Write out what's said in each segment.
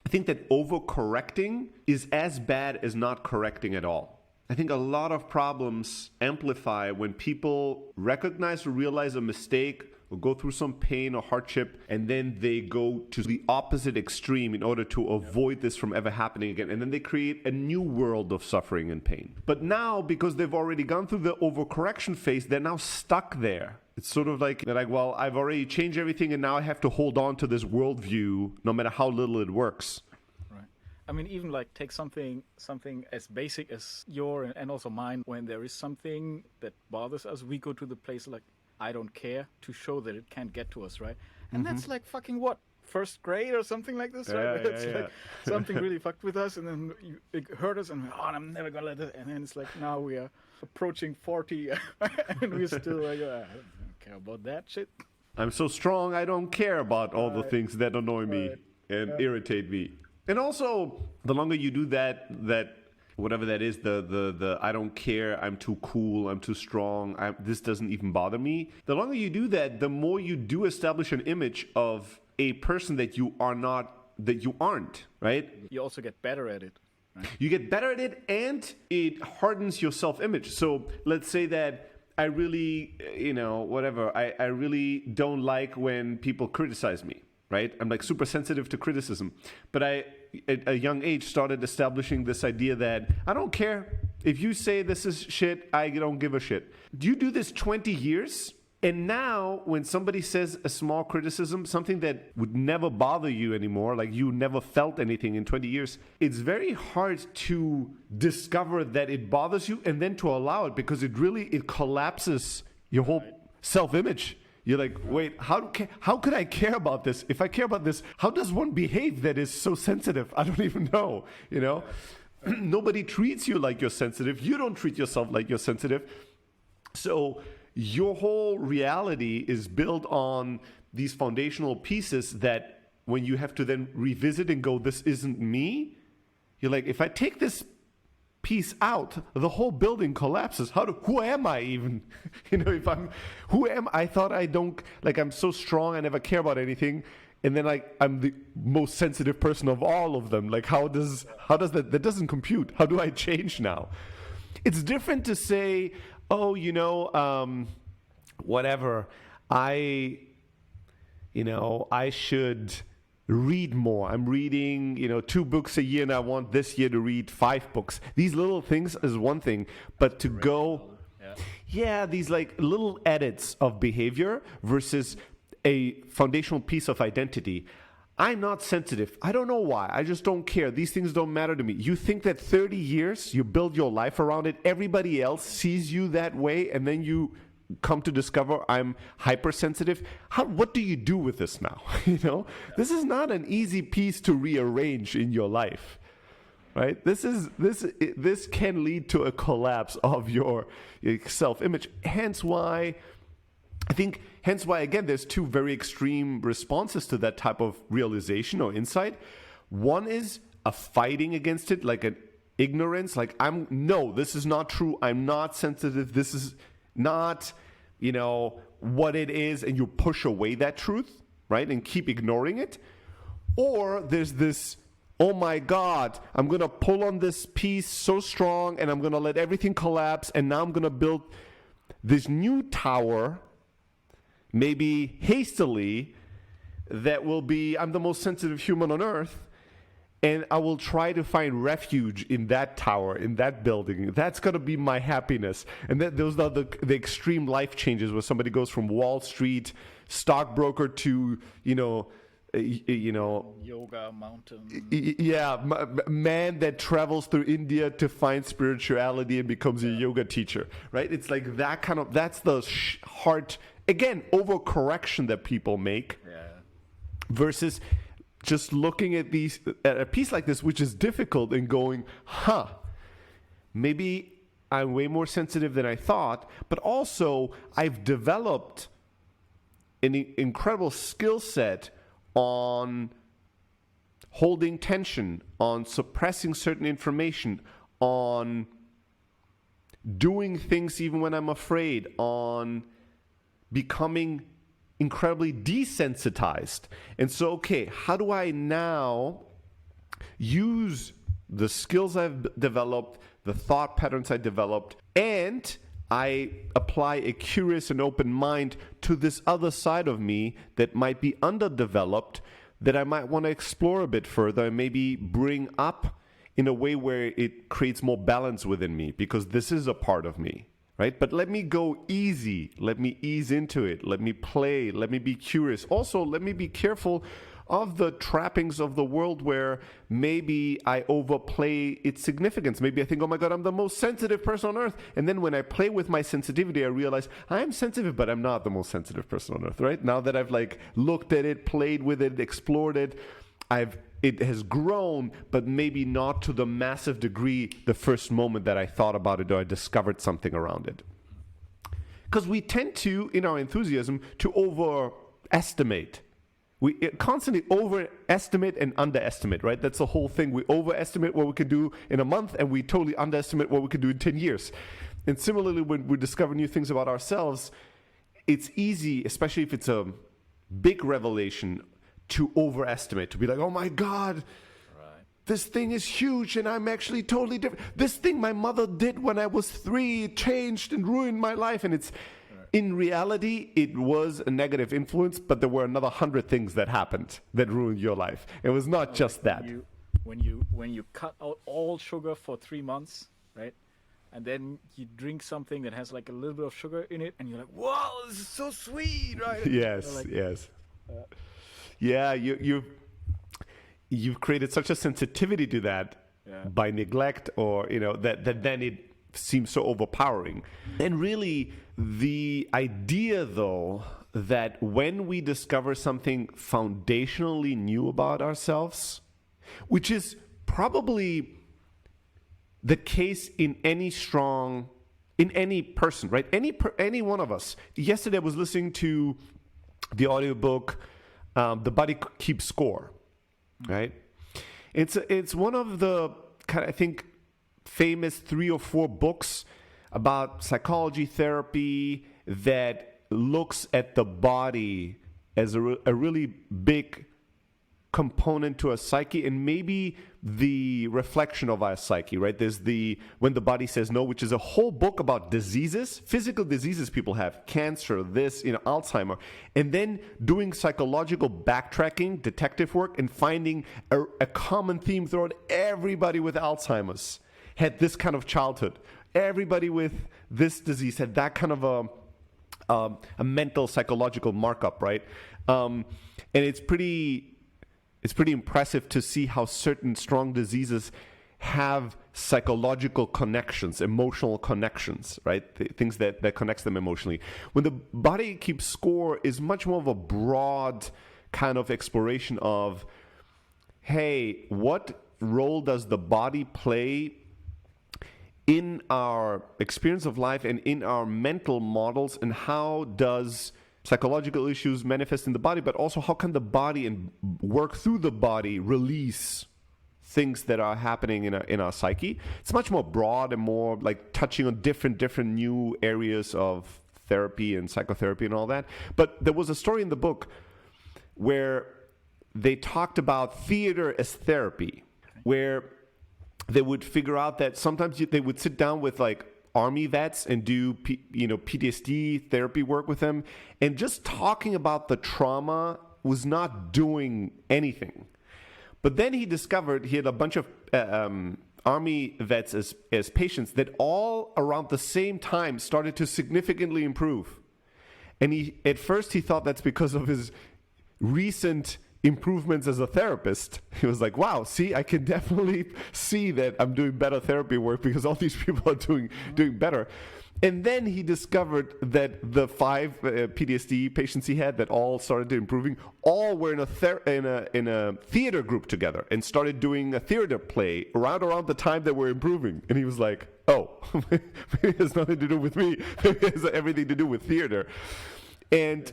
I think that overcorrecting is as bad as not correcting at all. I think a lot of problems amplify when people recognize or realize a mistake or go through some pain or hardship, and then they go to the opposite extreme in order to avoid this from ever happening again. And then they create a new world of suffering and pain. But now, because they've already gone through the overcorrection phase, they're now stuck there. It's sort of like, they're like, well, I've already changed everything, and now I have to hold on to this worldview, no matter how little it works. I mean, even like take something as basic as your and also mine. When there is something that bothers us, we go to the place like, I don't care, to show that it can't get to us, right? And that's like fucking what? First grade or something like this, right? It's like something really fucked with us, and then it hurt us, and I'm never gonna let it. And then it's like now we are approaching 40, and we're still like, I don't care about that shit. I'm so strong, I don't care about all the things that annoy me and irritate me. And also, the longer you do that whatever that is, the I don't care, I'm too cool, I'm too strong, this doesn't even bother me. The longer you do that, the more you do establish an image of a person that you aren't, right? You also get better at it. Right? You get better at it, and it hardens your self-image. So let's say that I really, I really don't like when people criticize me. Right? I'm like super sensitive to criticism. But I, at a young age, started establishing this idea that I don't care. If you say this is shit, I don't give a shit. Do you do this 20 years? And now when somebody says a small criticism, something that would never bother you anymore, like you never felt anything in 20 years, it's very hard to discover that it bothers you and then to allow it, because it collapses your whole self-image. You're like, wait, how could I care about this? If I care about this, how does one behave that is so sensitive? I don't even know, Nobody treats you like you're sensitive. You don't treat yourself like you're sensitive. So your whole reality is built on these foundational pieces that when you have to then revisit and go, this isn't me, you're like, if I take this piece out, the whole building collapses. Who am I even? I thought I'm so strong, I never care about anything. And then I'm the most sensitive person of all of them. Like, how does that doesn't compute? How do I change now? It's different to say, whatever, I should read more. I'm reading, 2 books a year, and I want this year to read 5 books. These little things is one thing, but to go, these like little edits of behavior versus a foundational piece of identity. I'm not sensitive. I don't know why. I just don't care. These things don't matter to me. You think that 30 years, you build your life around it, everybody else sees you that way, and then you come to discover I'm hypersensitive. What do you do with this now? This is not an easy piece to rearrange in your life, right? This can lead to a collapse of your self-image. Hence why again, there's 2 very extreme responses to that type of realization or insight. One is a fighting against it, like an ignorance, like no, this is not true. I'm not sensitive. This is not, what it is, and you push away that truth, right, and keep ignoring it. Or there's this, oh my God, I'm going to pull on this piece so strong, and I'm going to let everything collapse, and now I'm going to build this new tower, maybe hastily, that will be, I'm the most sensitive human on earth, and I will try to find refuge in that tower, in that building. That's going to be my happiness. And those are the extreme life changes where somebody goes from Wall Street stockbroker to, yoga mountain. Man that travels through India to find spirituality and becomes a yoga teacher, right? It's like that kind of, that's the heart, again, overcorrection that people make versus just looking at a piece like this, which is difficult, and going, maybe I'm way more sensitive than I thought, but also I've developed an incredible skill set on holding tension, on suppressing certain information, on doing things even when I'm afraid, on becoming incredibly desensitized. And so, okay, how do I now use the skills I've developed, the thought patterns I developed, and I apply a curious and open mind to this other side of me that might be underdeveloped, that I might want to explore a bit further and maybe bring up in a way where it creates more balance within me, because this is a part of me, right? But let me go easy. Let me ease into it. Let me play. Let me be curious. Also, let me be careful of the trappings of the world where maybe I overplay its significance. Maybe I think, oh my God, I'm the most sensitive person on earth. And then when I play with my sensitivity, I realize I am sensitive, but I'm not the most sensitive person on earth, right? Now that I've like looked at it, played with it, explored it, it has grown, but maybe not to the massive degree the first moment that I thought about it or I discovered something around it. Because we tend to, in our enthusiasm, to overestimate. We constantly overestimate and underestimate, right? That's the whole thing. We overestimate what we could do in a month, and we totally underestimate what we could do in 10 years. And similarly, when we discover new things about ourselves, it's easy, especially if it's a big revelation, to overestimate, to be like, oh my God, this thing is huge and I'm actually totally different. This thing my mother did when I was 3 changed and ruined my life. And it's, in reality, it was a negative influence, but there were another 100 things that happened that ruined your life. It was not just that. When you cut out all sugar for 3 months, right? And then you drink something that has like a little bit of sugar in it, and you're like, "Wow, this is so sweet!" Right? Yes, like, yes. Yeah, you've created such a sensitivity to that by neglect, or that then it seems so overpowering. And really, the idea, though, that when we discover something foundationally new about ourselves, which is probably the case in any person, right? Any one of us. Yesterday I was listening to the audiobook, The Body Keeps Score, right? It's one of the kind of, I think, famous 3 or 4 books about psychology therapy that looks at the body as a really big component to our psyche, and maybe the reflection of our psyche, right? There's When the Body Says No, which is a whole book about diseases, physical diseases people have, cancer, Alzheimer, and then doing psychological backtracking, detective work, and finding a common theme throughout. Everybody with Alzheimer's had this kind of childhood. Everybody with this disease had that kind of a mental, psychological markup, right? And it's pretty impressive to see how certain strong diseases have psychological connections, emotional connections, right? Things that connects them emotionally. When the Body Keeps Score is much more of a broad kind of exploration of, hey, what role does the body play in our experience of life and in our mental models, and how does psychological issues manifest in the body, but also how can the body and work through the body release things that are happening in our psyche. It's much more broad and more like touching on different new areas of therapy and psychotherapy and all that. But there was a story in the book where they talked about theater as therapy, where they would figure out that sometimes they would sit down with like Army vets and do PTSD therapy work with them, and just talking about the trauma was not doing anything. But then he discovered he had a bunch of Army vets as patients that all around the same time started to significantly improve. And at first he thought that's because of his recent improvements as a therapist. He was like, wow, see, I can definitely see that I'm doing better therapy work because all these people are doing better. And then he discovered that the 5 PTSD patients he had that all started improving, all were in a theater group together and started doing a theater play around the time that we're improving. And he was like, oh, maybe it has nothing to do with me. Maybe it has everything to do with theater. And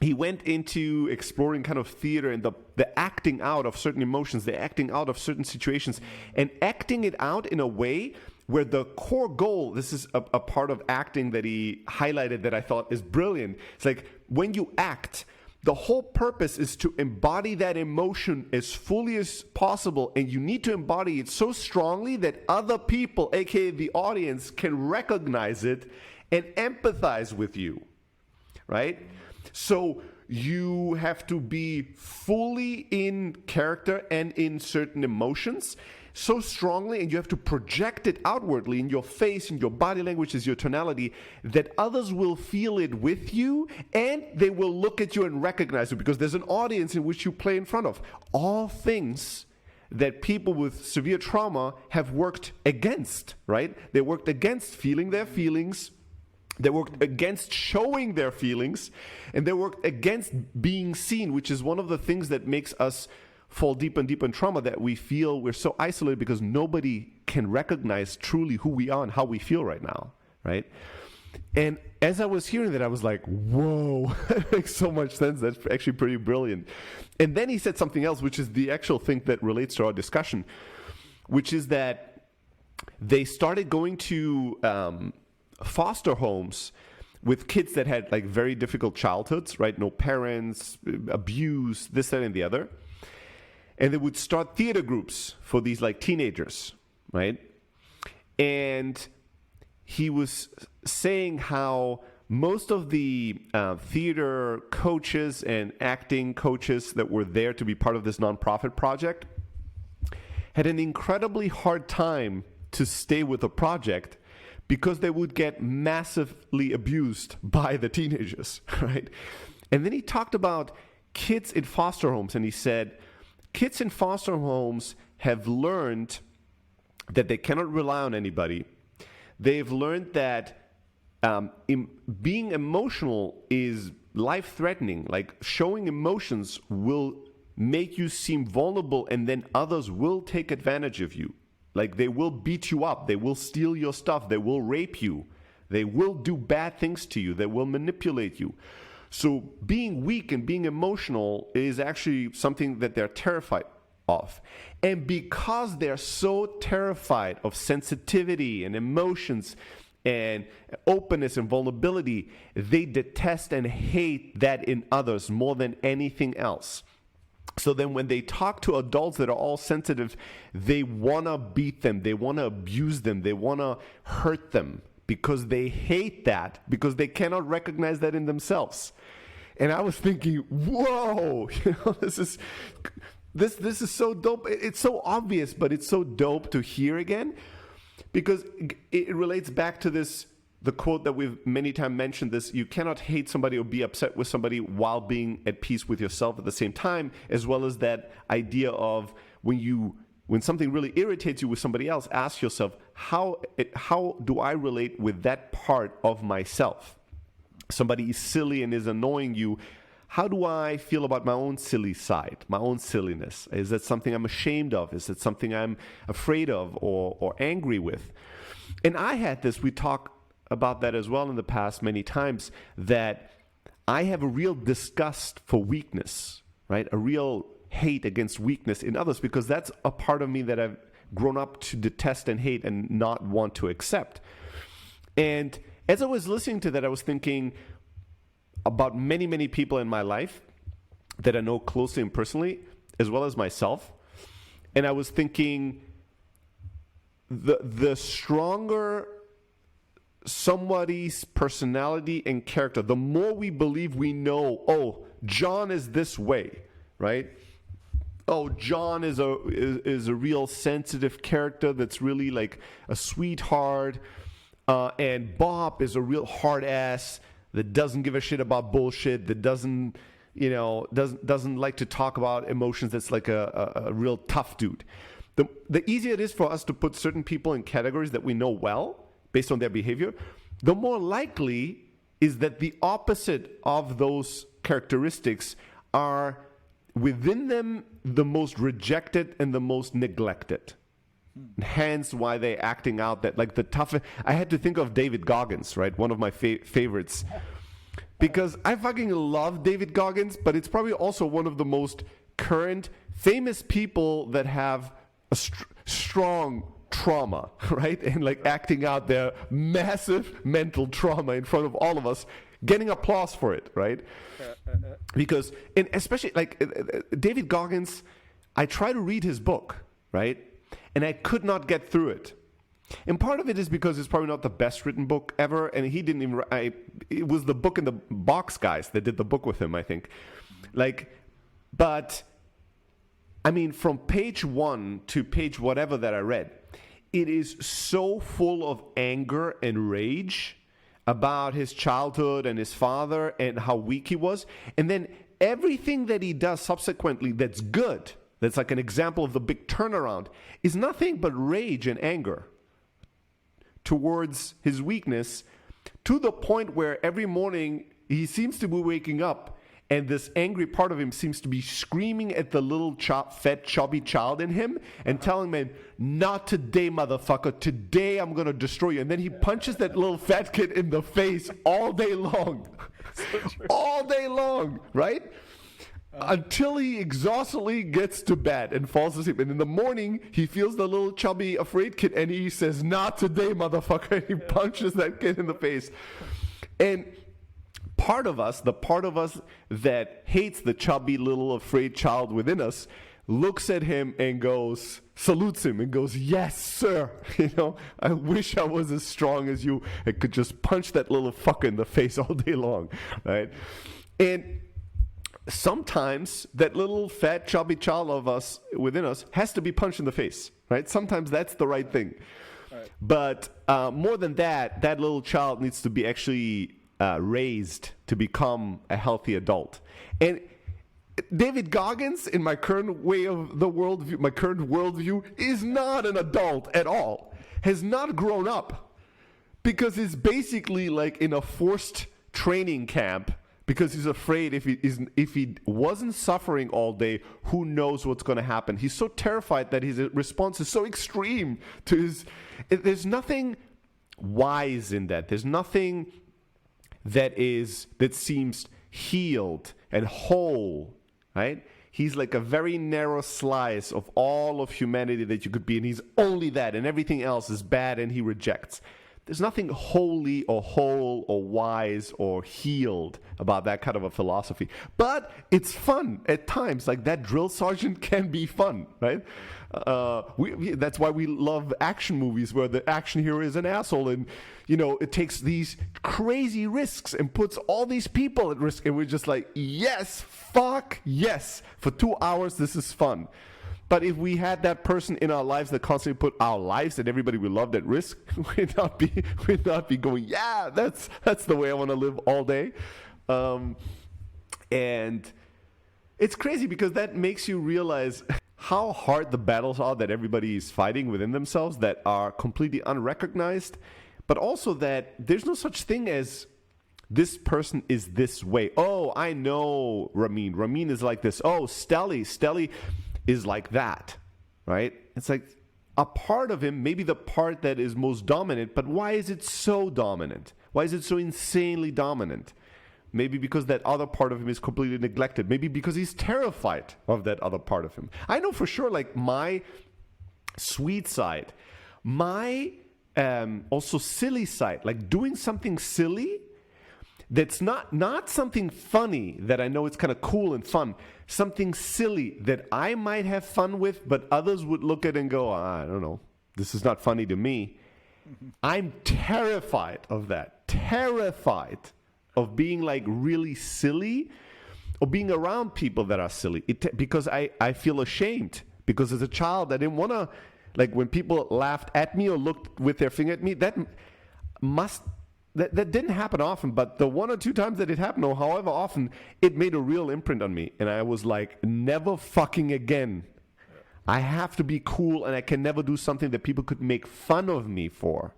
he went into exploring kind of theater and the acting out of certain emotions, the acting out of certain situations, and acting it out in a way where the core goal, this is a part of acting that he highlighted that I thought is brilliant. It's like when you act, The whole purpose is to embody that emotion as fully as possible, and you need to embody it so strongly that other people, aka the audience, can recognize it and empathize with you, right? So you have to be fully in character and in certain emotions so strongly, and you have to project it outwardly in your face, in your body language, as your tonality, that others will feel it with you, and they will look at you and recognize you, because there's an audience in which you play in front of. All things that people with severe trauma have worked against, right? They worked against feeling their feelings, they worked against showing their feelings, and they worked against being seen, which is one of the things that makes us fall deep and deep in trauma, that we feel we're so isolated because nobody can recognize truly who we are and how we feel right now, right? And as I was hearing that, I was like, whoa, that makes so much sense. That's actually pretty brilliant. And then he said something else, which is the actual thing that relates to our discussion, which is that they started going to foster homes with kids that had like very difficult childhoods, right? No parents, abuse, this, that, and the other. And they would start theater groups for these like teenagers, right? And he was saying how most of the theater coaches and acting coaches that were there to be part of this nonprofit project had an incredibly hard time to stay with the project because they would get massively abused by the teenagers, right? And then he talked about kids in foster homes, and he said, kids in foster homes have learned that they cannot rely on anybody. They've learned that being emotional is life-threatening. Like, showing emotions will make you seem vulnerable, and then others will take advantage of you. Like, they will beat you up. They will steal your stuff. They will rape you. They will do bad things to you. They will manipulate you. So being weak and being emotional is actually something that they're terrified of. And because they're so terrified of sensitivity and emotions and openness and vulnerability, they detest and hate that in others more than anything else. So then when they talk to adults that are all sensitive, they want to beat them, they want to abuse them, they want to hurt them, because they hate that, because they cannot recognize that in themselves. And I was thinking, whoa, this is so dope. It's so obvious, but it's so dope to hear again, because it relates back to the quote that we've many times mentioned, this: you cannot hate somebody or be upset with somebody while being at peace with yourself at the same time, as well as that idea of when something really irritates you with somebody else, ask yourself, how do I relate with that part of myself? Somebody is silly and is annoying you. How do I feel about my own silly side, my own silliness? Is that something I'm ashamed of? Is it something I'm afraid of or angry with? And I had this, we talked about that as well in the past many times, that I have a real disgust for weakness, right? A real hate against weakness in others, because that's a part of me that I've grown up to detest and hate and not want to accept. And as I was listening to that, I was thinking about many, many people in my life that I know closely and personally, as well as myself. And I was thinking, the stronger somebody's personality and character, the more we believe we know, oh, John is this way, right? Oh, John is a real sensitive character that's really like a sweetheart, and Bob is a real hard ass that doesn't give a shit about bullshit, that doesn't like to talk about emotions, that's like a real tough dude. The easier it is for us to put certain people in categories that we know well based on their behavior, the more likely is that the opposite of those characteristics are within them the most rejected and the most neglected. Hence why they're acting out that, like, the toughest. I had to think of David Goggins, right? One of my favorites. Because I fucking love David Goggins, but it's probably also one of the most current, famous people that have a strong trauma, right? And like acting out their massive mental trauma in front of all of us getting applause for it, right? Because, and especially like David Goggins, I try to read his book, right? And I could not get through it. And part of it is because it's probably not the best written book ever, and he didn't even. It was the Book in the Box guys that did the book with him, I think. But I mean, from page 1 to page whatever that I read, it is so full of anger and rage about his childhood and his father and how weak he was. And then everything that he does subsequently that's good, that's like an example of the big turnaround, is nothing but rage and anger towards his weakness, to the point where every morning he seems to be waking up and this angry part of him seems to be screaming at the little fat, chubby child in him and telling him, not today, motherfucker. Today I'm going to destroy you. And then he punches that little fat kid in the face all day long. All day long, right? Until he exhaustively gets to bed and falls asleep. And in the morning, he feels the little chubby, afraid kid, and he says, not today, motherfucker. And he punches that kid in the face. And part of us, the part of us that hates the chubby little afraid child within us, looks at him and goes, salutes him and goes, yes, sir. You know, I wish I was as strong as you and could just punch that little fucker in the face all day long, right? And sometimes that little fat chubby child of us within us has to be punched in the face, right? Sometimes that's the right thing. Right. But more than that, that little child needs to be actually raised to become a healthy adult. And David Goggins, in my current way of the worldview, my current worldview, is not an adult at all. Has not grown up, because he's basically like in a forced training camp, because he's afraid if he wasn't suffering all day, who knows what's going to happen. He's so terrified that his response is so extreme to his. There's nothing wise in that. There's nothing that seems healed and whole, right? He's like a very narrow slice of all of humanity that you could be, and he's only that, and everything else is bad, and he rejects. There's nothing holy or whole or wise or healed about that kind of a philosophy. But it's fun at times. Like that drill sergeant can be fun, right? That's why we love action movies where the action hero is an asshole and, you know, it takes these crazy risks and puts all these people at risk. And we're just like, yes, fuck yes. For 2 hours, this is fun. But if we had that person in our lives that constantly put our lives and everybody we loved at risk, we'd not be going, yeah, that's the way I want to live all day. And it's crazy because that makes you realize how hard the battles are that everybody is fighting within themselves that are completely unrecognized, but also that there's no such thing as this person is this way. Oh, I know Ramin. Ramin is like this. Oh, Stelly is like that, right? It's like a part of him, maybe the part that is most dominant, but why is it so dominant? Why is it so insanely dominant? Maybe because that other part of him is completely neglected. Maybe because he's terrified of that other part of him. I know for sure, like my sweet side, my also silly side, like doing something silly that's not something funny that I know it's kind of cool and fun, something silly that I might have fun with, but others would look at and go, I don't know, this is not funny to me. Mm-hmm. I'm terrified of that. Terrified of being like really silly or being around people that are silly because I feel ashamed. Because as a child, I didn't want to, like when people laughed at me or looked with their finger at me, that didn't happen often, but the 1 or 2 times that it happened, or however often, it made a real imprint on me. And I was like, never fucking again. I have to be cool, and I can never do something that people could make fun of me for,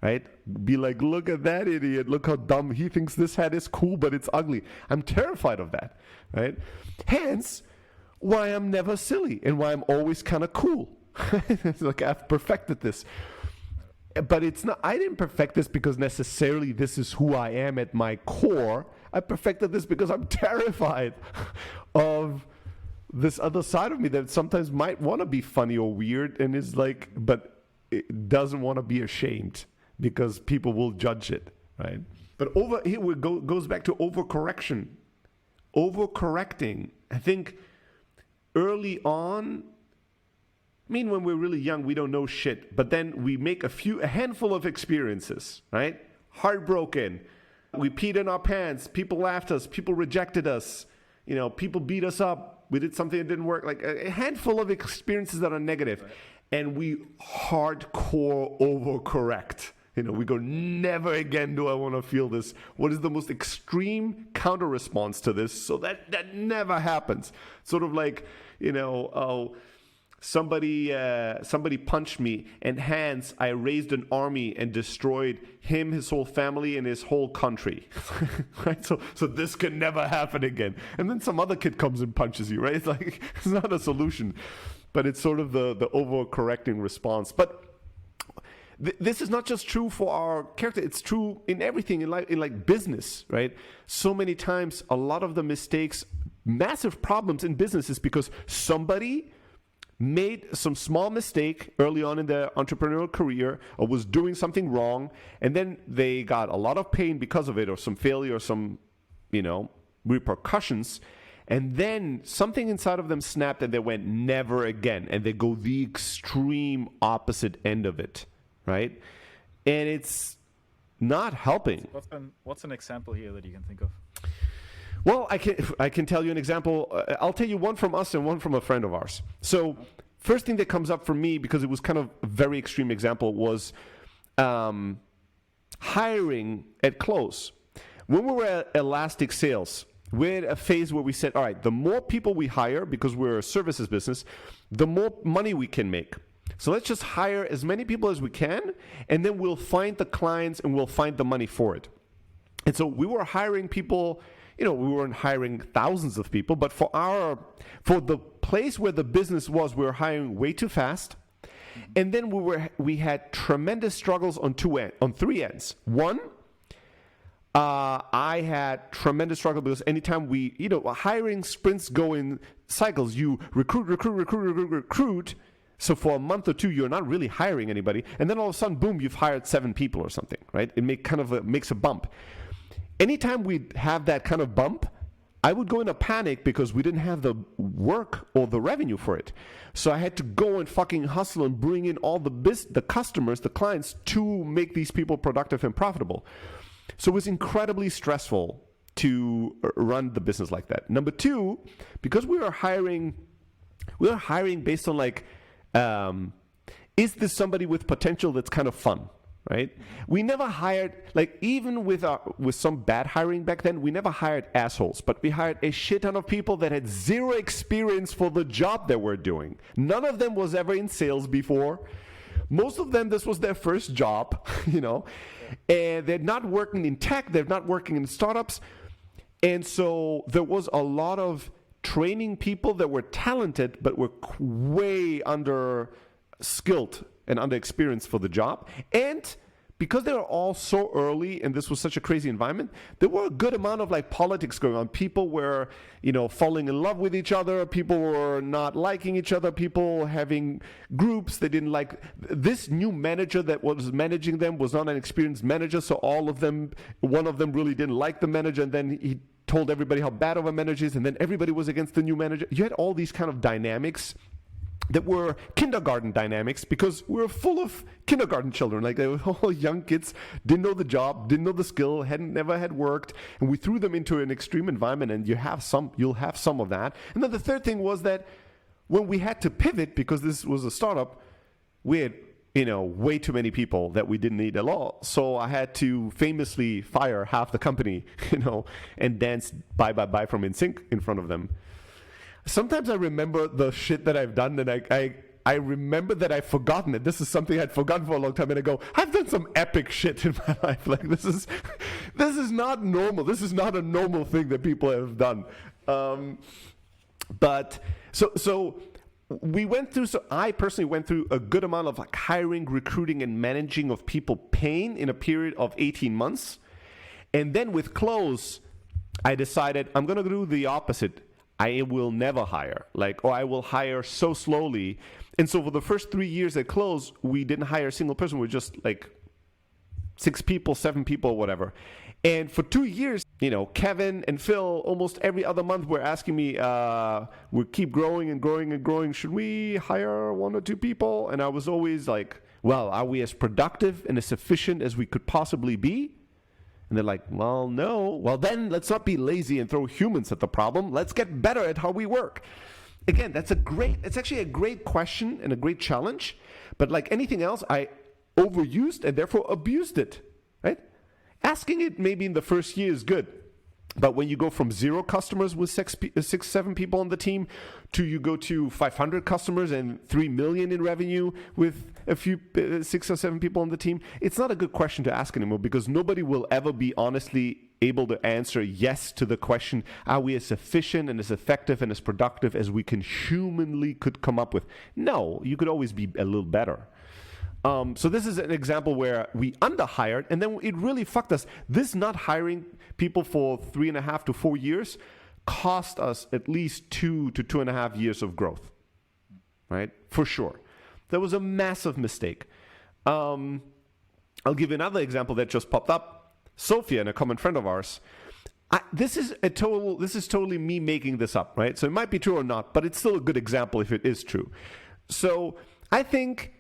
right? Be like, look at that idiot. Look how dumb. He thinks this hat is cool, but it's ugly. I'm terrified of that, right? Hence, why I'm never silly and why I'm always kind of cool. It's like I've perfected this. But it's not, I didn't perfect this because necessarily this is who I am at my core. I perfected this because I'm terrified of this other side of me that sometimes might want to be funny or weird and is like, but it doesn't want to be ashamed because people will judge it, right? But here goes back to overcorrection. Overcorrecting. I think early on, I mean, when we're really young, we don't know shit. But then we make a handful of experiences, right? Heartbroken. We peed in our pants. People laughed at us. People rejected us. People beat us up. We did something that didn't work. Like a handful of experiences that are negative. Right. And we hardcore overcorrect. We go, never again do I want to feel this. What is the most extreme counter response to this so that never happens? Sort of like, somebody punched me, and hence I raised an army and destroyed him, his whole family, and his whole country. Right? So this can never happen again. And then some other kid comes and punches you, right? It's like, it's not a solution, but it's sort of the overcorrecting response. But this is not just true for our character. It's true in everything in life, in like business, right? So many times, a lot of the mistakes, massive problems in business is because somebody made some small mistake early on in their entrepreneurial career or was doing something wrong, and then they got a lot of pain because of it, or some failure, or some, repercussions. And then something inside of them snapped and they went, never again. And they go the extreme opposite end of it. Right? And it's not helping. What's an example here that you can think of? Well, I can tell you an example. I'll tell you one from us and one from a friend of ours. So first thing that comes up for me, because it was kind of a very extreme example, was hiring at close. When we were at Elastic Sales, we had a phase where we said, all right, the more people we hire, because we're a services business, the more money we can make. So let's just hire as many people as we can, and then we'll find the clients and we'll find the money for it. And so we were hiring people, we weren't hiring thousands of people, but for the place where the business was, we were hiring way too fast. And then we had tremendous struggles on three ends. One, I had tremendous struggle because anytime hiring sprints go in cycles. You recruit. So for a month or two, you're not really hiring anybody. And then all of a sudden, boom, you've hired 7 people or something, right? It makes a bump. Anytime we'd have that kind of bump, I would go in a panic because we didn't have the work or the revenue for it. So I had to go and fucking hustle and bring in all the customers, the clients, to make these people productive and profitable. So it was incredibly stressful to run the business like that. Number two, because we were hiring based on like, is this somebody with potential that's kind of fun, right? We never hired, like even with some bad hiring back then, we never hired assholes, but we hired a shit ton of people that had zero experience for the job that we're doing. None of them was ever in sales before. Most of them, this was their first job, and they're not working in tech, they're not working in startups. And so there was a lot of training people that were talented but were way under skilled and under experienced for the job. And because they were all so early and this was such a crazy environment, there were a good amount of like politics going on. People were, falling in love with each other. People were not liking each other. People having groups they didn't like. This new manager that was managing them was not an experienced manager. So one of them really didn't like the manager. And then he told everybody how bad of a manager is. And then everybody was against the new manager. You had all these kind of dynamics that were kindergarten dynamics because we were full of kindergarten children. Like they were all young kids, didn't know the job, didn't know the skill, never had worked, and we threw them into an extreme environment. And you'll have some of that. And then the third thing was that when we had to pivot because this was a startup, we had way too many people that we didn't need at all. So I had to famously fire half the company, and dance bye from InSync in front of them. Sometimes I remember the shit that I've done, and I remember that I've forgotten it. This is something I'd forgotten for a long time, and I go, I've done some epic shit in my life. Like this is not normal. This is not a normal thing that people have done. But we went through. So I personally went through a good amount of like hiring, recruiting, and managing of people pain in a period of 18 months, and then with Close, I decided I'm gonna do the opposite. I will never hire, or I will hire so slowly. And so for the first 3 years at Close, we didn't hire a single person. We were just like 6 people, 7 people, whatever. And for 2 years, Kevin and Phil, almost every other month were asking me, we keep growing and growing and growing. Should we hire 1 or 2 people? And I was always like, well, are we as productive and as efficient as we could possibly be? And they're like, well, no. Well, then let's not be lazy and throw humans at the problem. Let's get better at how we work. Again, it's actually a great question and a great challenge. But like anything else, I overused and therefore abused it, right? Asking it maybe in the first year is good. But when you go from 0 customers with 7 people on the team to you go to 500 customers and 3 million in revenue with a few 6 or 7 people on the team, it's not a good question to ask anymore, because nobody will ever be honestly able to answer yes to the question, are we as efficient and as effective and as productive as we can humanly could come up with? No, you could always be a little better. So this is an example where we underhired, and then it really fucked us. This not hiring people for 3.5 to 4 years cost us at least 2 to 2.5 years of growth, right? For sure. That was a massive mistake. I'll give you another example that just popped up. Sophia, and a common friend of ours. This is totally me making this up, right? So it might be true or not, but it's still a good example if it is true. So I think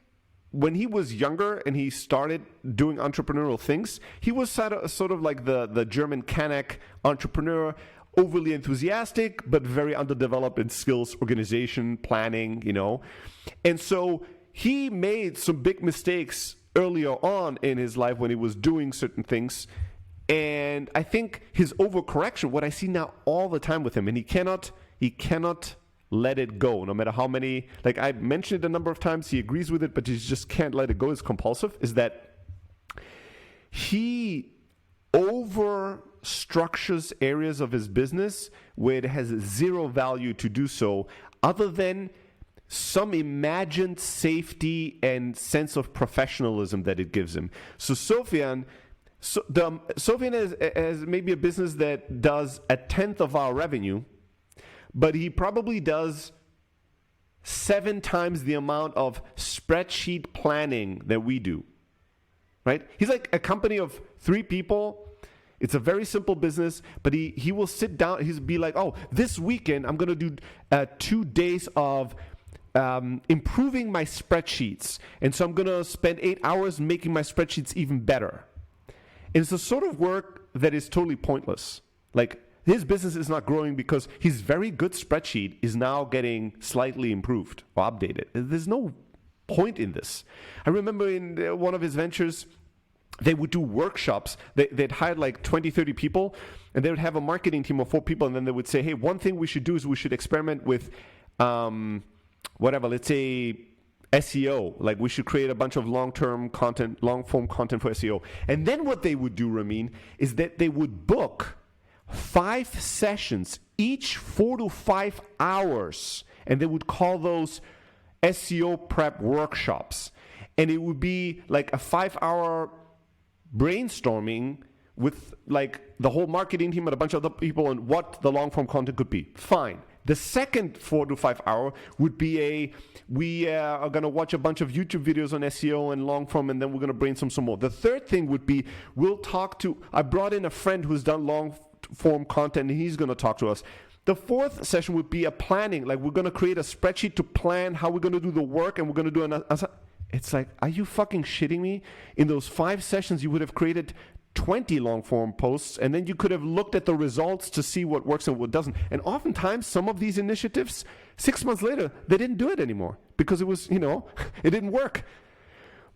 when he was younger and he started doing entrepreneurial things, he was sort of like the German Kanak entrepreneur, overly enthusiastic, but very underdeveloped in skills, organization, planning, And so he made some big mistakes earlier on in his life when he was doing certain things. And I think his overcorrection, what I see now all the time with him, and he cannot let it go, no matter how many, like I mentioned it a number of times, he agrees with it, but he just can't let it go, it's compulsive, is that he over-structures areas of his business where it has 0 value to do so, other than some imagined safety and sense of professionalism that it gives him. So Sofian has maybe a business that does 1/10 of our revenue, but he probably does 7 times the amount of spreadsheet planning that we do, right? He's like a company of 3 people. It's a very simple business, but he will sit down. He'll be like, oh, this weekend I'm going to do 2 days of improving my spreadsheets. And so I'm going to spend 8 hours making my spreadsheets even better. And it's the sort of work that is totally pointless. Like, his business is not growing because his very good spreadsheet is now getting slightly improved or updated. There's no point in this. I remember in one of his ventures, they would do workshops. They'd hire like 20, 30 people, and they would have a marketing team of 4 people, and then they would say, hey, one thing we should do is we should experiment with let's say SEO. Like, we should create a bunch of long-form content for SEO. And then what they would do, Ramin, is that they would book 5 sessions, each 4 to 5 hours, and they would call those SEO prep workshops. And it would be like a 5-hour brainstorming with like the whole marketing team and a bunch of other people on what the long form content could be. Fine. The second 4 to 5 hour would be we are going to watch a bunch of YouTube videos on SEO and long form, and then we're going to brainstorm some more. The third thing would be I brought in a friend who's done long form content, and he's going to talk to us. The fourth session would be a planning, like we're going to create a spreadsheet to plan how we're going to do the work, and we're going to do it's like, are you fucking shitting me? In those 5 sessions, you would have created 20 long form posts, and then you could have looked at the results to see what works and what doesn't. And oftentimes, some of these initiatives, 6 months later, they didn't do it anymore because it was, it didn't work.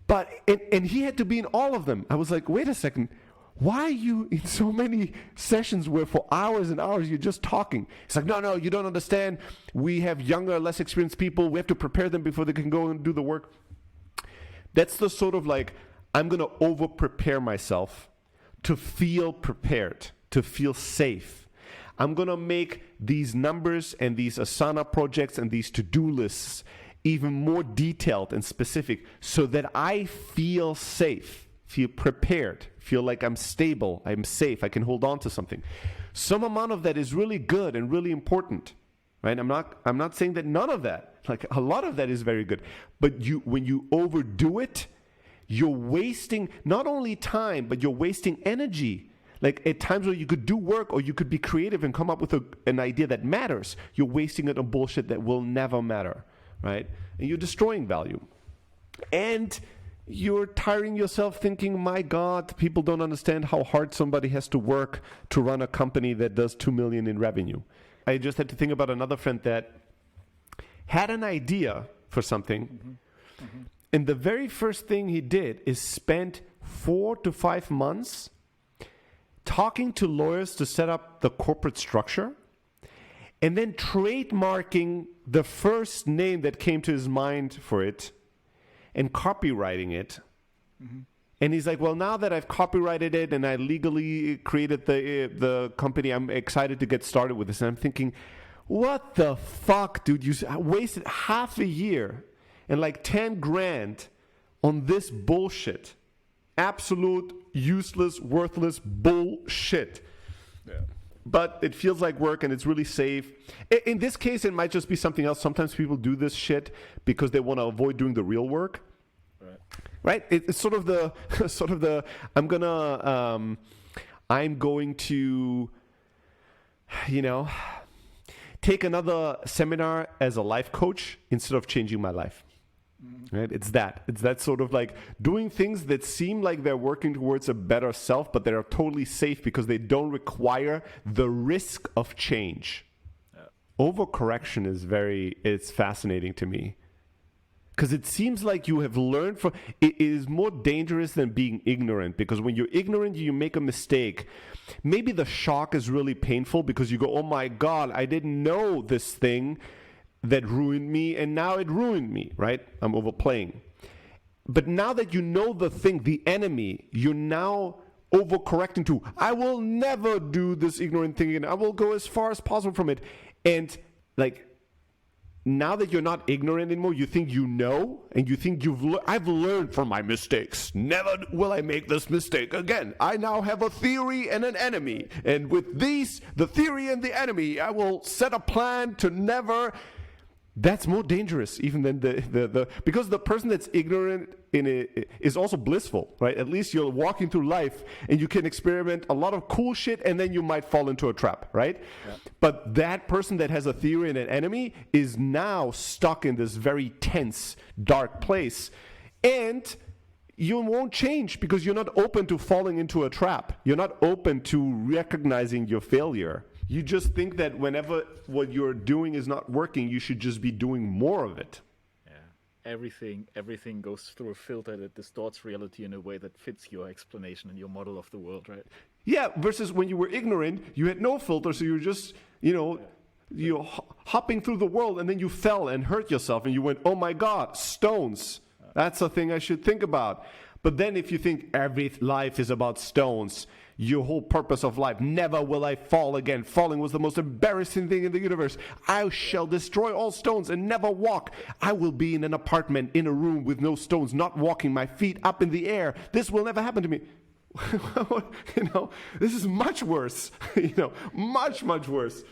But, and he had to be in all of them. I was like, wait a second. Why are you in so many sessions where for hours and hours you're just talking? It's like, no, you don't understand. We have younger, less experienced people. We have to prepare them before they can go and do the work. That's the sort of like, I'm going to over-prepare myself to feel prepared, to feel safe. I'm going to make these numbers and these Asana projects and these to-do lists even more detailed and specific so that I feel safe, feel prepared, feel like I'm stable, I'm safe, I can hold on to something. Some amount of that is really good and really important, right? I'm not saying that none of that, like a lot of that is very good. But when you overdo it, you're wasting not only time, but you're wasting energy. Like at times where you could do work or you could be creative and come up with an idea that matters, you're wasting it on bullshit that will never matter, right? And you're destroying value. And you're tiring yourself thinking, my God, people don't understand how hard somebody has to work to run a company that does 2 million in revenue. I just had to think about another friend that had an idea for something. And the very first thing he did is spent 4 to 5 months talking to lawyers to set up the corporate structure and then trademarking the first name that came to his mind for it and copywriting it. And he's like, well, now that I've copyrighted it and I legally created the company, I'm excited to get started with this. And I'm thinking, what the fuck, dude? You wasted half a year and like 10 grand on this bullshit. Absolute, useless, worthless bullshit. Yeah. But it feels like work and it's really safe. In this case, it might just be something else. Sometimes people do this shit because they want to avoid doing the real work. Right? It's sort of the I'm going to, take another seminar as a life coach instead of changing my life. Right? It's that sort of like doing things that seem like they're working towards a better self, but they are totally safe because they don't require the risk of change. Yeah. Overcorrection it's fascinating to me. Because it seems like you have learned from it is more dangerous than being ignorant. Because when you're ignorant, you make a mistake. Maybe the shock is really painful because you go, oh my God, I didn't know this thing that ruined me, and now it ruined me, right? I'm overplaying. But now that you know the thing, the enemy, you're now overcorrecting to, I will never do this ignorant thing again. I will go as far as possible from it. And like, now that you're not ignorant anymore, you think you know, and you think I've learned from my mistakes. Never will I make this mistake again. I now have a theory and an enemy. And with these, the theory and the enemy, I will set a plan to never. That's more dangerous even than the because the person that's ignorant in it is also blissful, right? At least you're walking through life and you can experiment a lot of cool shit and then you might fall into a trap, right? Yeah. But that person that has a theory and an enemy is now stuck in this very tense, dark place. And you won't change because you're not open to falling into a trap. You're not open to recognizing your failure. You just think that whenever what you're doing is not working, you should just be doing more of it. Yeah, everything goes through a filter that distorts reality in a way that fits your explanation and your model of the world, right? Yeah, versus when you were ignorant, you had no filter, so you were just, you're hopping through the world, and then you fell and hurt yourself, and you went, oh my God, stones. That's a thing I should think about. But then if you think every life is about stones, your whole purpose of life, never will I fall again. Falling was the most embarrassing thing in the universe. I shall destroy all stones and never walk. I will be in an apartment, in a room with no stones, not walking, my feet up in the air. This will never happen to me. This is much worse. Much, much worse.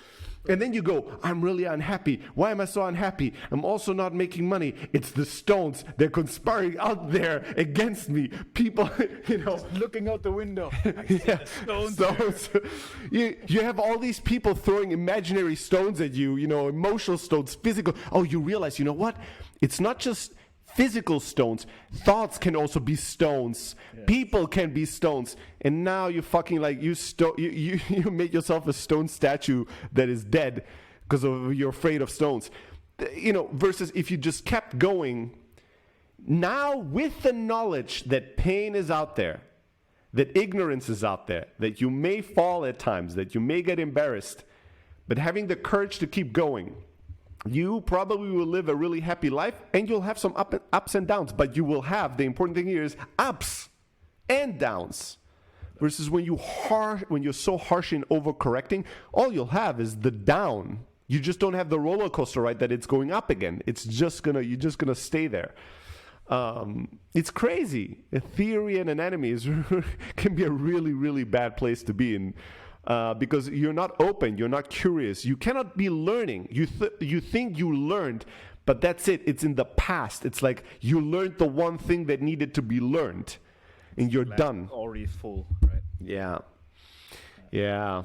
And then you go, I'm really unhappy. Why am I so unhappy? I'm also not making money. It's the stones. They're conspiring out there against me. People, Just looking out the window. Yeah, stones. You have all these people throwing imaginary stones at you, emotional stones, physical. Oh, you realize, you know what? It's not just physical stones. Thoughts can also be stones. Yes. People can be stones. And now you fucking you made yourself a stone statue that is dead because you're afraid of stones. Versus if you just kept going, now with the knowledge that pain is out there, that ignorance is out there, that you may fall at times, that you may get embarrassed, but having the courage to keep going, you probably will live a really happy life, and you'll have some ups and downs, but you will have, the important thing here is ups and downs. Versus when you're so harsh in overcorrecting, all you'll have is the down. You just don't have the roller coaster ride that it's going up again. You're just gonna stay there. It's crazy. A theory and an enemy can be a really, really bad place to be in. Because you're not open, you're not curious, you cannot be learning. You think you learned, but that's it. It's in the past. It's like you learned the one thing that needed to be learned, and you're done. Already full, right? Yeah. Yeah.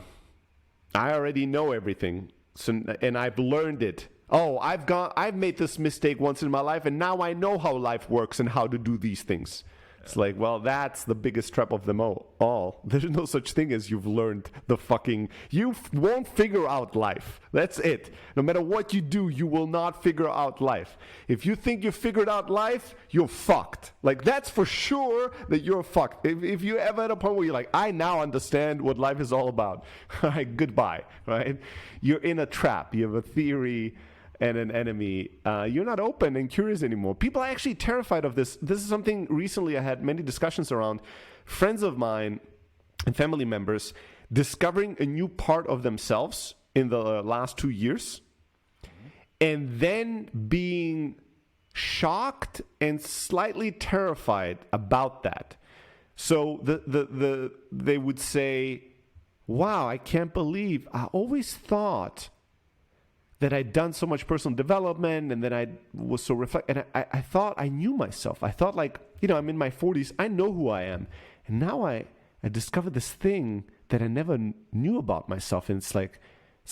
I already know everything. So, and I've learned it. Oh, I've made this mistake once in my life, and now I know how life works and how to do these things. It's like, well, that's the biggest trap of them all. There's no such thing as you've learned you won't figure out life. That's it. No matter what you do, you will not figure out life. If you think you figured out life, you're fucked. Like, that's for sure that you're fucked. If you're ever at a point where you're like, I now understand what life is all about. All right, goodbye, right? You're in a trap. You have a theory and an enemy. You're not open and curious anymore. People are actually terrified of this. This is something recently I had many discussions around. Friends of mine and family members discovering a new part of themselves in the last 2 years, and then being shocked and slightly terrified about that. So they would say, wow, I can't believe, I always thought that I'd done so much personal development and that I was so and I thought I knew myself. I thought, like, I'm in my 40s, I know who I am. And now I discovered this thing that I never knew about myself. And it's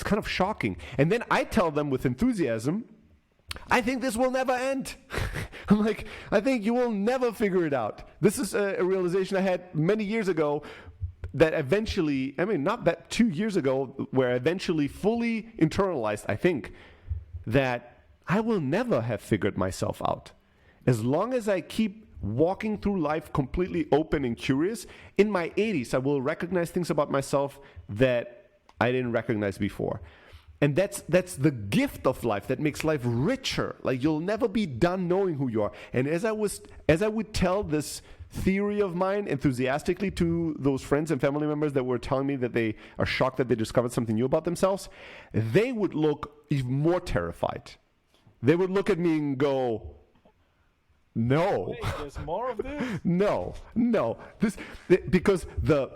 kind of shocking. And then I tell them with enthusiasm, I think this will never end. I'm like, I think you will never figure it out. This is a realization I had many years ago, that eventually, not that 2 years ago, where I eventually fully internalized, I think, that I will never have figured myself out. As long as I keep walking through life completely open and curious, in my 80s, I will recognize things about myself that I didn't recognize before. And that's the gift of life that makes life richer. Like, you'll never be done knowing who you are. And as I would tell this theory of mine enthusiastically to those friends and family members that were telling me that they are shocked that they discovered something new about themselves, they would look even more terrified. They would look at me and go, no. Wait, there's more of this? No. Because the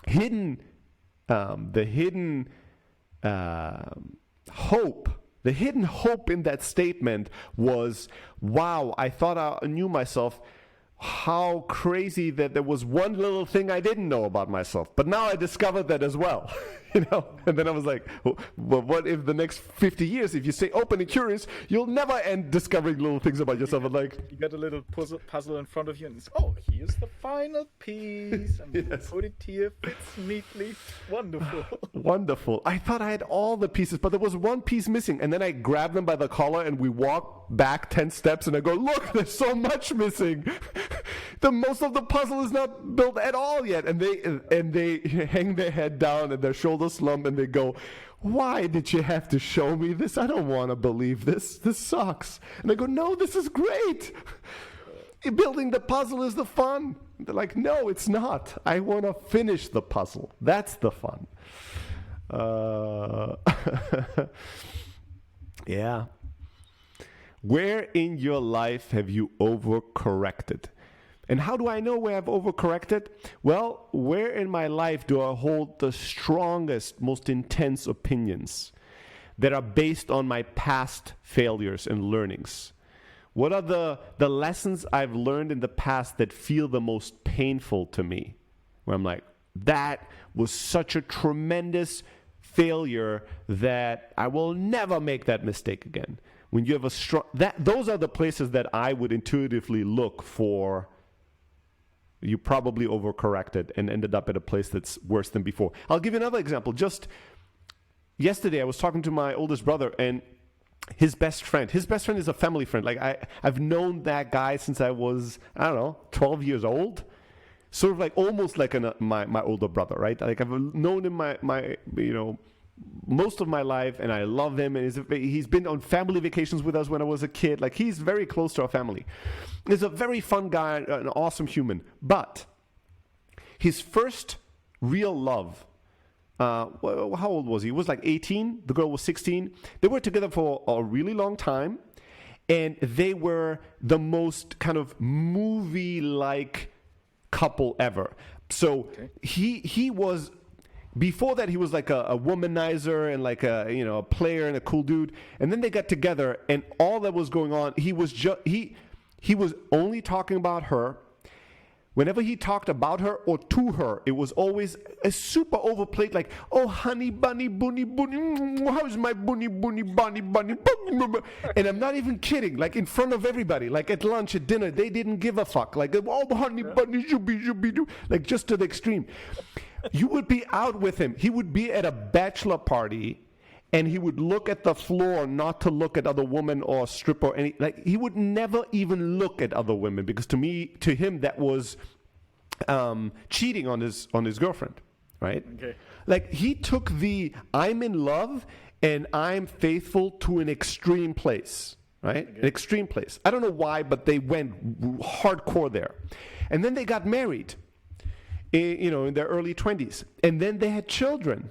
hidden hope in that statement was, wow, I thought I knew myself. How crazy that there was one little thing I didn't know about myself. But now I discovered that as well. And then I was like, well, what if the next 50 years, if you stay open and curious, you'll never end discovering little things about yourself. And like, you got a little puzzle in front of you, and it's, here's the final piece, and yes, put it here, fits neatly. Wonderful. Wonderful. I thought I had all the pieces, but there was one piece missing. And then I grabbed them by the collar and we walk back 10 steps and I go, look, there's so much missing. The most of the puzzle is not built at all yet. And they hang their head down and their shoulders slump and they go, why did you have to show me this? I don't want to believe this. This sucks. And I go, no, this is great. Building the puzzle is the fun. They're like, no, it's not. I want to finish the puzzle. That's the fun. Yeah. Where in your life have you overcorrected? And how do I know where I've overcorrected? Well, where in my life do I hold the strongest, most intense opinions that are based on my past failures and learnings? What are the lessons I've learned in the past that feel the most painful to me? Where I'm like, that was such a tremendous failure that I will never make that mistake again. When you have those are the places that I would intuitively look for. You probably overcorrected and ended up at a place that's worse than before. I'll give you another example. Just yesterday, I was talking to my oldest brother and his best friend. His best friend is a family friend. Like I've known that guy since I was, 12 years old. Sort of like almost like my older brother, right? Like I've known him my most of my life, and I love him. And he's been on family vacations with us when I was a kid. Like, he's very close to our family. He's a very fun guy, an awesome human. But his first real love, how old was he? He was like 18. The girl was 16. They were together for a really long time, and they were the most kind of movie-like couple ever. So he was... Before that, he was like a womanizer and like a player and a cool dude. And then they got together, and all that was going on, he was only talking about her. Whenever he talked about her or to her, it was always a super overplayed, like, oh, honey, bunny, bunny, bunny, how's my bunny, bunny, bunny, bunny, bunny. And I'm not even kidding, like in front of everybody, like at lunch, at dinner, they didn't give a fuck. Like, oh, honey, bunny, shooby, do, like just to the extreme. You would be out with him. He would be at a bachelor party, and he would look at the floor not to look at other women or stripper or any, like he would never even look at other women, because to him that was cheating on his girlfriend, right? Okay. Like he took the I'm in love and I'm faithful to an extreme place, right? Okay. An extreme place. I don't know why, but they went hardcore there. And then they got married, in their early 20s. And then they had children.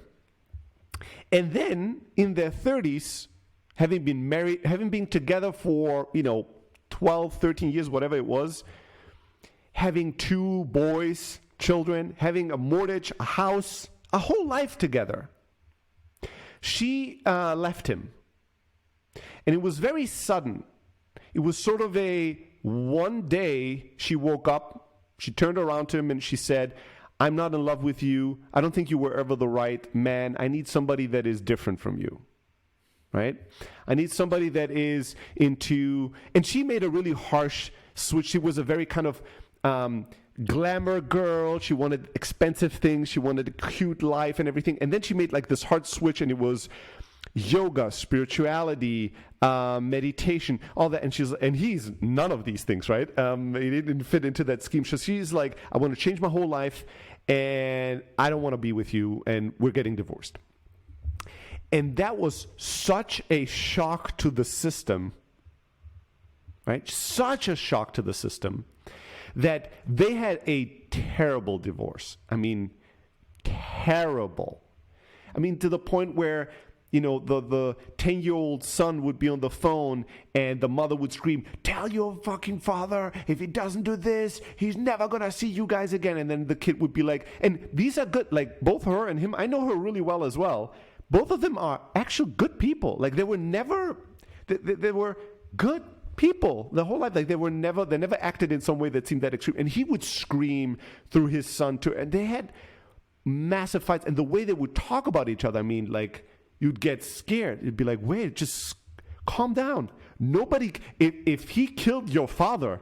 And then in their 30s, having been together for, 12, 13 years, whatever it was, having 2 boys, children, having a mortgage, a house, a whole life together, she left him. And it was very sudden. It was sort of one day she woke up, she turned around to him and she said, I'm not in love with you. I don't think you were ever the right man. I need somebody that is different from you, right? I need somebody that is into, and she made a really harsh switch. She was a very kind of glamour girl. She wanted expensive things. She wanted a cute life and everything. And then she made like this hard switch, and it was yoga, spirituality, meditation, all that. And he's none of these things, right? He didn't fit into that scheme. So she's like, I want to change my whole life, and I don't want to be with you, and we're getting divorced. And that was such a shock to the system, right? Such a shock to the system that they had a terrible divorce. I mean, terrible. I mean, to the point where, the 10-year-old son would be on the phone and the mother would scream, tell your fucking father, if he doesn't do this, he's never going to see you guys again. And then the kid would be like, and these are good, like both her and him, I know her really well as well. Both of them are actual good people. Like they were good people the whole life. Like they never acted in some way that seemed that extreme. And he would scream through his son too. And they had massive fights. And the way they would talk about each other, I mean, like, you'd get scared. You'd be like, wait, just calm down. Nobody, if he killed your father,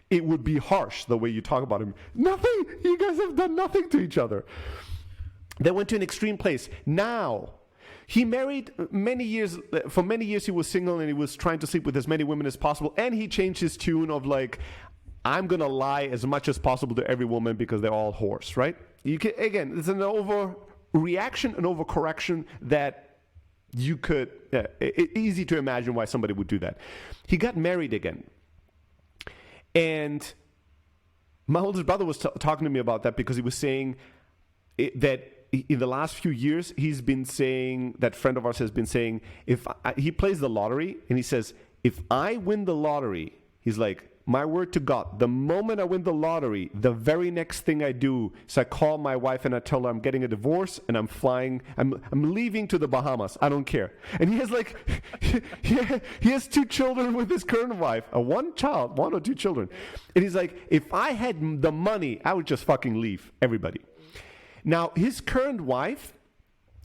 it would be harsh the way you talk about him. Nothing. You guys have done nothing to each other. They went to an extreme place. Now, he married for many years he was single, and he was trying to sleep with as many women as possible. And he changed his tune of like, I'm going to lie as much as possible to every woman because they're all whores, right? Again, it's an overreaction, an overcorrection that you could, easy to imagine why somebody would do that. He got married again. And my oldest brother was talking to me about that, because he was saying that in the last few years, he's been saying, that friend of ours has been saying, he plays the lottery, and he says, if I win the lottery, he's like, my word to God, the moment I win the lottery, the very next thing I do is I call my wife and I tell her I'm getting a divorce and I'm flying, I'm leaving to the Bahamas. I don't care. And he has like, he has 2 children with his current wife, one or 2 children. And he's like, if I had the money, I would just fucking leave everybody. Now, his current wife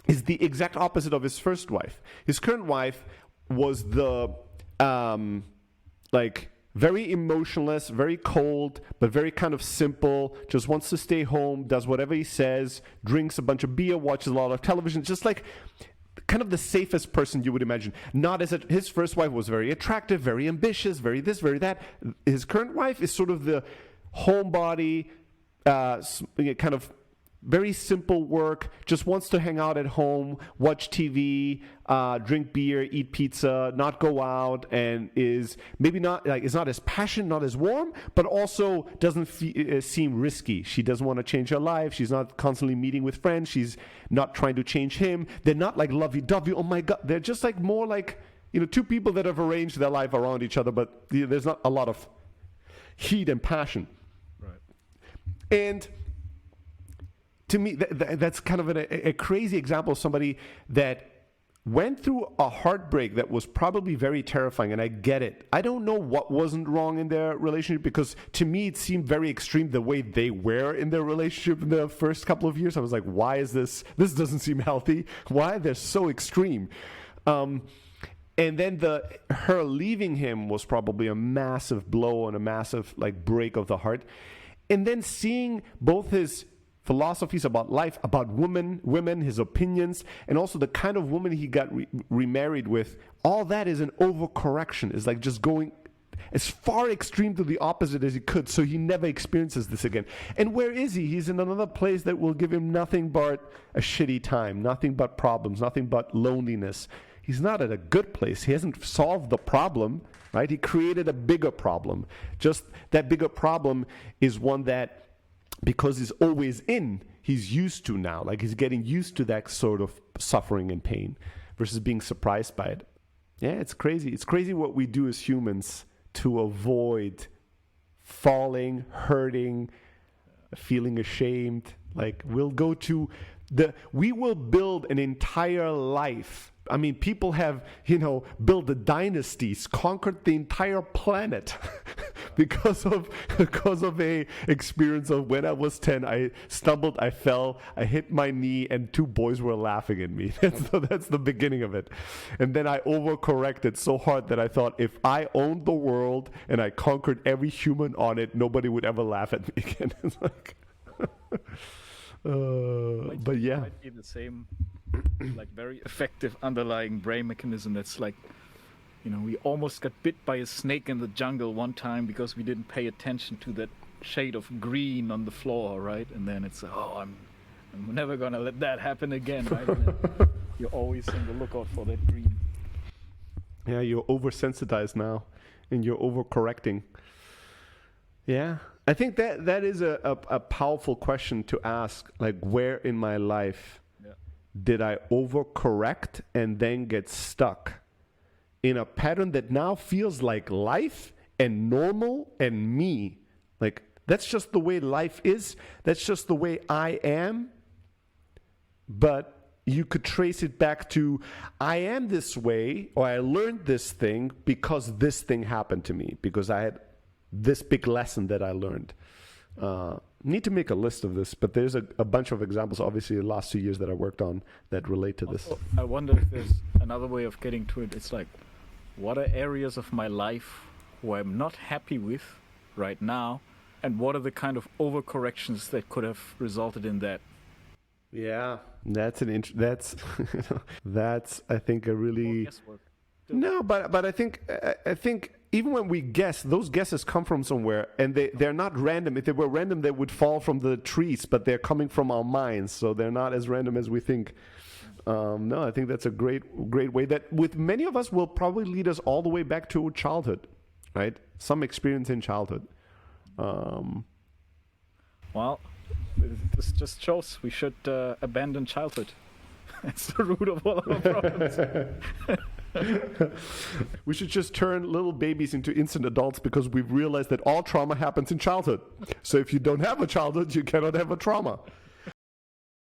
is the exact opposite of his first wife. His current wife was the, very emotionless, very cold, but very kind of simple, just wants to stay home, does whatever he says, drinks a bunch of beer, watches a lot of television, just like kind of the safest person you would imagine. His first wife was very attractive, very ambitious, very this, very that. His current wife is sort of the homebody, kind of very simple work, just wants to hang out at home, watch TV, drink beer, eat pizza, not go out, and is maybe not is not as passionate, not as warm, but also doesn't seem risky. She doesn't want to change her life. She's not constantly meeting with friends. She's not trying to change him. They're not like lovey-dovey. Oh my God, they're just like more like 2 people that have arranged their life around each other, but there's not a lot of heat and passion. Right. And to me, that's kind of a crazy example of somebody that went through a heartbreak that was probably very terrifying, and I get it. I don't know what wasn't wrong in their relationship, because to me it seemed very extreme the way they were in their relationship in the first couple of years. I was like, why is this doesn't seem healthy? Why? They're so extreme. And then her leaving him was probably a massive blow and a massive break of the heart. And then seeing both his philosophies about life, about women, his opinions, and also the kind of woman he got remarried with, all that is an overcorrection. It's like just going as far extreme to the opposite as he could, so he never experiences this again. And where is he? He's in another place that will give him nothing but a shitty time, nothing but problems, nothing but loneliness. He's not at a good place. He hasn't solved the problem, right? He created a bigger problem. Just that bigger problem is one that, because he's always in, he's used to now. Like, he's getting used to that sort of suffering and pain versus being surprised by it. Yeah, it's crazy. It's crazy what we do as humans to avoid falling, hurting, feeling ashamed. Like, we will build an entire life. I mean, people have, built the dynasties, conquered the entire planet because of a experience of when I was 10, I stumbled, I fell, I hit my knee, and 2 boys were laughing at me. That's the beginning of it. And then I overcorrected so hard that I thought if I owned the world and I conquered every human on it, nobody would ever laugh at me again. It's like, but yeah. Might be the same, very effective underlying brain mechanism that's we almost got bit by a snake in the jungle one time because we didn't pay attention to that shade of green on the floor, right? And then it's, I'm never gonna let that happen again, right? And then you're always on the lookout for that green. Yeah, you're oversensitized now, and you're overcorrecting. Yeah, I think that is a powerful question to ask. Like, where in my life did I overcorrect and then get stuck in a pattern that now feels like life and normal and me? Like, that's just the way life is. That's just the way I am. But you could trace it back to, I am this way, or I learned this thing because this thing happened to me, because I had this big lesson that I learned. Need to make a list of this, but there's a bunch of examples, obviously, the last 2 years that I worked on that relate to this. I wonder if there's another way of getting to it. It's like, what are areas of my life where I'm not happy with right now, and what are the kind of overcorrections that could have resulted in that? Yeah, that's that's I think a really no, but I think even when we guess, those guesses come from somewhere, and they're not random. If they were random, they would fall from the trees, but they're coming from our minds, so they're not as random as we think. No, I think that's a great way that with many of us will probably lead us all the way back to childhood, right? Some experience in childhood. Well, this just shows we should abandon childhood. It's the root of all our problems. We should just turn little babies into instant adults because we've realized that all trauma happens in childhood. So if you don't have a childhood, you cannot have a trauma.